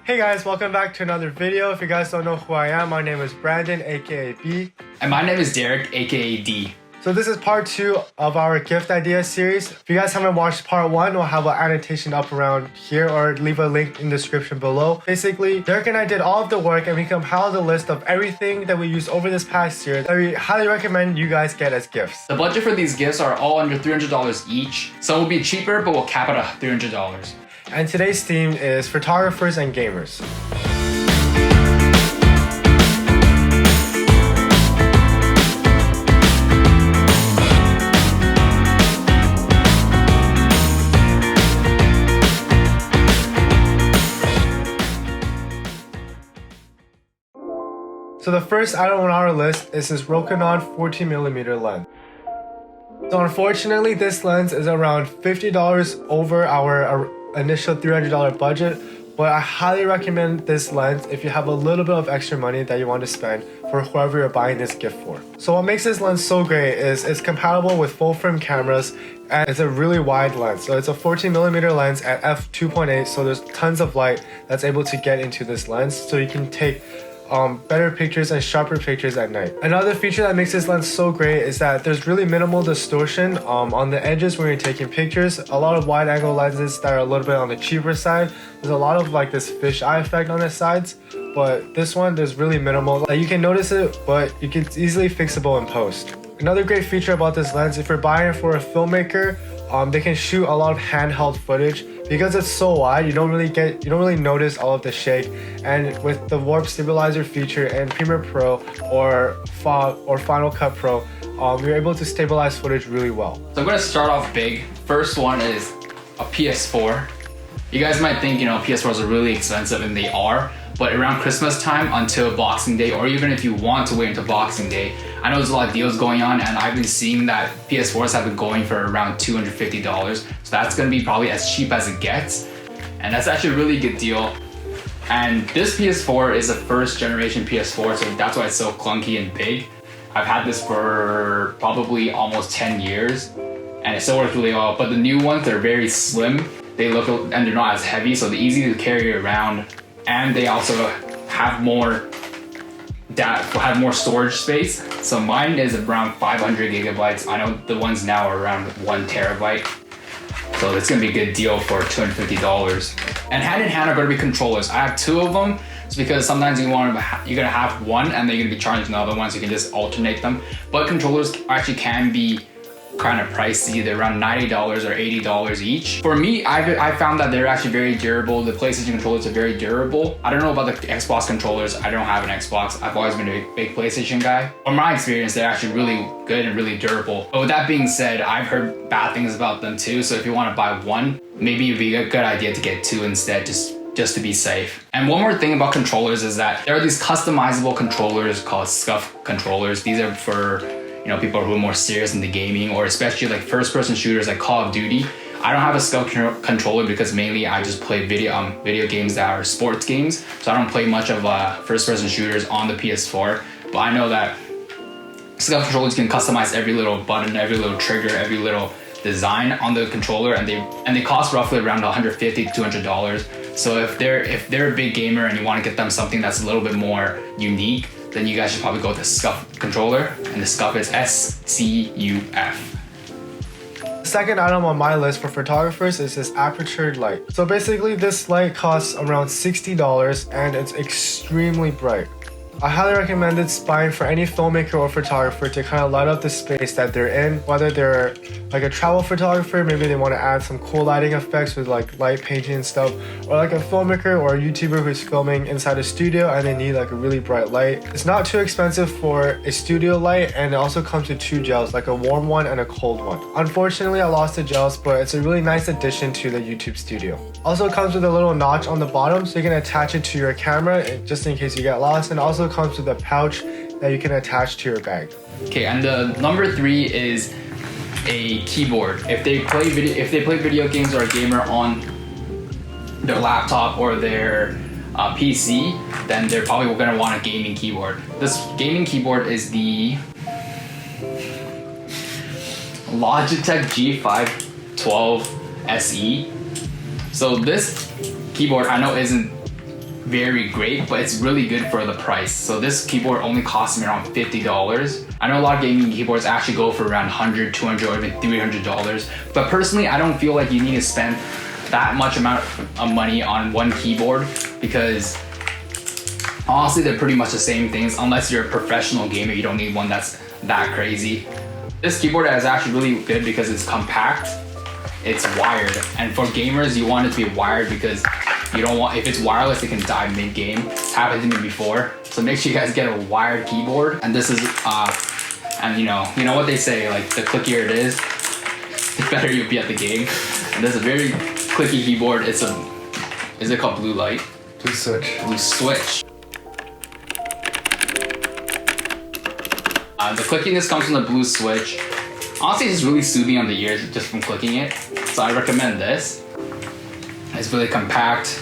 Hey guys, welcome back to another video. If you guys don't know who I am, my name is Brandon, aka B. And my name is Derek, aka D. So this is part 2 of our gift idea series. If you guys haven't watched part 1, we'll have an annotation up around here or leave a link in the description below. Basically, Derek and I did all of the work and we compiled a list of everything that we used over this past year that we highly recommend you guys get as gifts. The budget for these gifts are all under $300 each. Some will be cheaper, but we'll cap it at $300. And today's theme is photographers and gamers. So the first item on our list is this Rokinon 14mm lens. So unfortunately, this lens is around $50 over our initial $300 budget, but I highly recommend this lens if you have a little bit of extra money that you want to spend for whoever you're buying this gift for. So what makes this lens so great is it's compatible with full frame cameras and it's a really wide lens. So it's a 14mm lens at f2.8, so there's tons of light that's able to get into this lens, so you can take better pictures and sharper pictures at night. Another feature that makes this lens so great is that there's really minimal distortion on the edges when you're taking pictures. A lot of wide angle lenses that are a little bit on the cheaper side, there's a lot of like this fisheye effect on the sides, but this one there's really minimal. Like, you can notice it, but it's easily fixable in post. Another great feature about this lens, if you're buying it for a filmmaker, they can shoot a lot of handheld footage. Because it's so wide, you don't really notice all of the shake. And with the warp stabilizer feature in Premiere Pro or Final Cut Pro, you're able to stabilize footage really well. So I'm gonna start off big. First one is a PS4. You guys might think, PS4s are really expensive, and they are, but around Christmas time until Boxing Day, or even if you want to wait until Boxing Day, I know there's a lot of deals going on, and I've been seeing that PS4s have been going for around $250. So that's gonna be probably as cheap as it gets. And that's actually a really good deal. And this PS4 is a first generation PS4, so that's why it's so clunky and big. I've had this for probably almost 10 years, and it still works really well. But the new ones, they're very slim. They look, and they're not as heavy, so they're easy to carry around. And they also have more storage space. So mine is around 500 gigabytes. I know the ones now are around 1 terabyte. So it's gonna be a good deal for $250. And hand in hand are gonna be controllers. I have 2 of them. It's because sometimes you're gonna have one and then you're gonna be charging another one, so you can just alternate them. But controllers actually can be kind of pricey. They're around $90 or $80 each. For me, I found that they're actually very durable. The PlayStation controllers are very durable. I don't know about the Xbox controllers. I don't have an Xbox. I've always been a big PlayStation guy. From my experience, they're actually really good and really durable. But with that being said, I've heard bad things about them too. So if you want to buy one, maybe it'd be a good idea to get 2 instead, just to be safe. And one more thing about controllers is that there are these customizable controllers called SCUF controllers. These are for people who are more serious into gaming, or especially like first-person shooters like Call of Duty. I don't have a SCUF controller because mainly I just play video games that are sports games, so I don't play much of first-person shooters on the PS4. But I know that SCUF controllers can customize every little button, every little trigger, every little design on the controller, and they cost roughly around $150 to $200. So if they're a big gamer and you want to get them something that's a little bit more unique, then you guys should probably go with the SCUF controller, and the SCUF is SCUF. The second item on my list for photographers is this Aputure Light. So basically this light costs around $60 and it's extremely bright. I highly recommend it buying for any filmmaker or photographer to kind of light up the space that they're in, whether they're like a travel photographer, maybe they want to add some cool lighting effects with like light painting and stuff, or like a filmmaker or a YouTuber who's filming inside a studio and they need like a really bright light. It's not too expensive for a studio light, and it also comes with 2 gels, like a warm one and a cold one. Unfortunately, I lost the gels, but it's a really nice addition to the YouTube studio. Also comes with a little notch on the bottom so you can attach it to your camera just in case you get lost, and also comes with a pouch that you can attach to your bag. Okay, and the number 3 is a keyboard. If they play video games or a gamer on their laptop or their PC, then they're probably gonna want a gaming keyboard. This gaming keyboard is the Logitech G512 SE. So this keyboard I know isn't very great, but it's really good for the price. So this keyboard only cost me around $50. I know a lot of gaming keyboards actually go for around $100, $200, or even $300. But personally, I don't feel like you need to spend that much amount of money on one keyboard, because honestly, they're pretty much the same things. Unless you're a professional gamer, you don't need one that's that crazy. This keyboard is actually really good because it's compact, it's wired, and for gamers, you want it to be wired because you don't want, if it's wireless, it can die mid-game. It's happened to me before. So make sure you guys get a wired keyboard. And this is, and you know what they say, like the clickier it is, the better you'll be at the game. And this is a very clicky keyboard. It's a, is it called Blue Light? Blue Switch. Blue Switch. The clickiness comes from the Blue Switch. Honestly, it's really soothing on the ears just from clicking it. So I recommend this. It's really compact,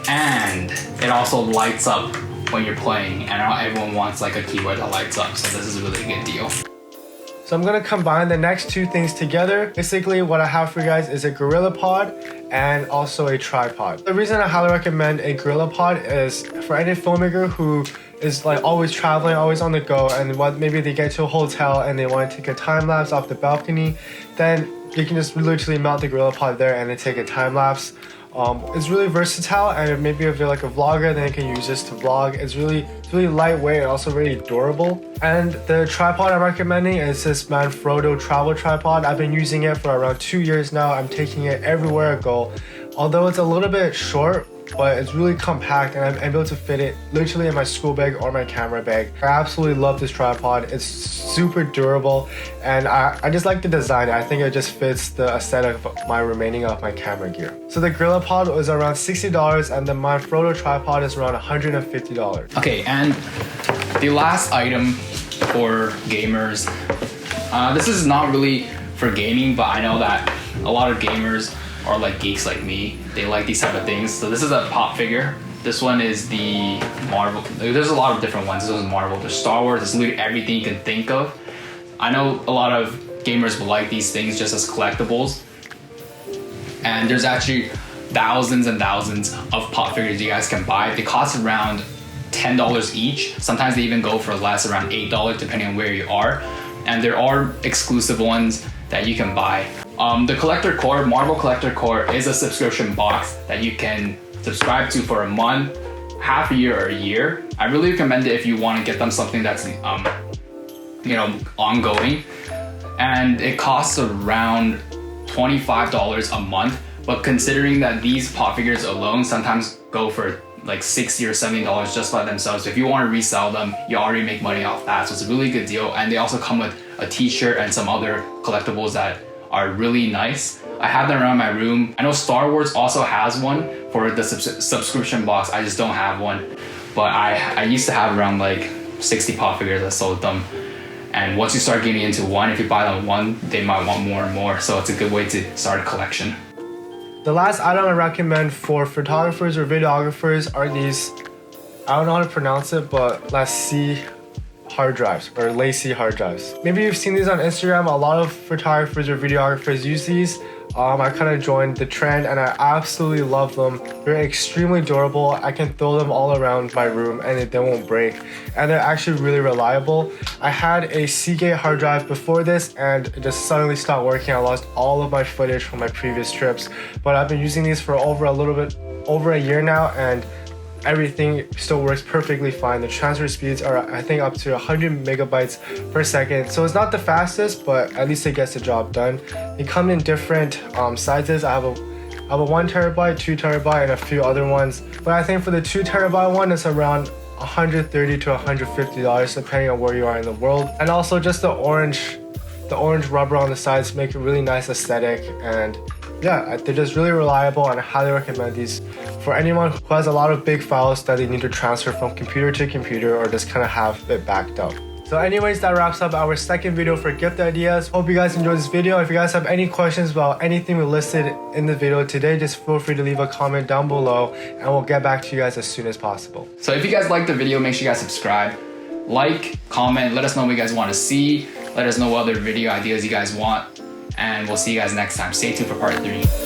and it also lights up when you're playing, and not everyone wants like a keyboard that lights up, so this is a really good deal. So I'm gonna combine the next two things together. Basically, what I have for you guys is a Gorilla Pod and also a tripod. The reason I highly recommend a Gorilla Pod is for any filmmaker who is like always traveling, always on the go, and maybe they get to a hotel and they want to take a time lapse off the balcony, then you can just literally mount the Gorilla Pod there and then take a time lapse. It's really versatile, and maybe if you're like a vlogger, then you can use this to vlog. It's really lightweight and also really durable. And the tripod I'm recommending is this MANFROTTO travel tripod. I've been using it for around 2 years now. I'm taking it everywhere I go. Although it's a little bit short, but it's really compact, and I'm able to fit it literally in my school bag or my camera bag. I absolutely love this tripod. It's super durable, and I just like the design. I think it just fits the aesthetic of my remaining of my camera gear. So the Gorilla Pod was around $60, and the MANFROTTO tripod is around $150. Okay, and the last item for gamers. This is not really for gaming, but I know that a lot of gamers or like geeks like me, they like these type of things. So this is a pop figure. This one is the Marvel. There's a lot of different ones. This one's Marvel. There's Star Wars. There's literally everything you can think of. I know a lot of gamers will like these things just as collectibles. And there's actually thousands and thousands of pop figures you guys can buy. They cost around $10 each. Sometimes they even go for less, around $8, depending on where you are. And there are exclusive ones that you can buy. The Collector Core, Marvel Collector Core, is a subscription box that you can subscribe to for a month, half a year, or a year. I really recommend it if you want to get them something that's ongoing. And it costs around $25 a month, but considering that these pop figures alone sometimes go for like $60 or $70 just by themselves. So if you want to resell them, you already make money off that. So it's a really good deal. And they also come with a t-shirt and some other collectibles that are really nice. I have them around my room. I know Star Wars also has one for the subscription box. I just don't have one. But I used to have around like 60 pop figures. I sold them. And once you start getting into one, if you buy them one, they might want more and more. So it's a good way to start a collection. The last item I recommend for photographers or videographers are these, I don't know how to pronounce it, but Lacie hard drives or Lacie hard drives. Maybe you've seen these on Instagram. A lot of photographers or videographers use these. I kind of joined the trend and I absolutely love them. They're extremely durable. I can throw them all around my room and they won't break. And they're actually really reliable. I had a Seagate hard drive before this and it just suddenly stopped working. I lost all of my footage from my previous trips. But I've been using these for over a year now, and everything still works perfectly fine. The transfer speeds are, I think, up to 100 megabytes per second. So it's not the fastest, but at least it gets the job done. They come in different sizes. I have a 1 terabyte, 2 terabyte, and a few other ones. But I think for the 2 terabyte one, it's around $130 to $150, depending on where you are in the world. And also just the orange rubber on the sides make a really nice aesthetic. And yeah, they're just really reliable, and I highly recommend these for anyone who has a lot of big files that they need to transfer from computer to computer or just kind of have it backed up. So anyways, that wraps up our second video for gift ideas. Hope you guys enjoyed this video. If you guys have any questions about anything we listed in the video today, just feel free to leave a comment down below and we'll get back to you guys as soon as possible. So if you guys liked the video, make sure you guys subscribe, like, comment, let us know what you guys want to see. Let us know what other video ideas you guys want. And we'll see you guys next time. Stay tuned for part 3.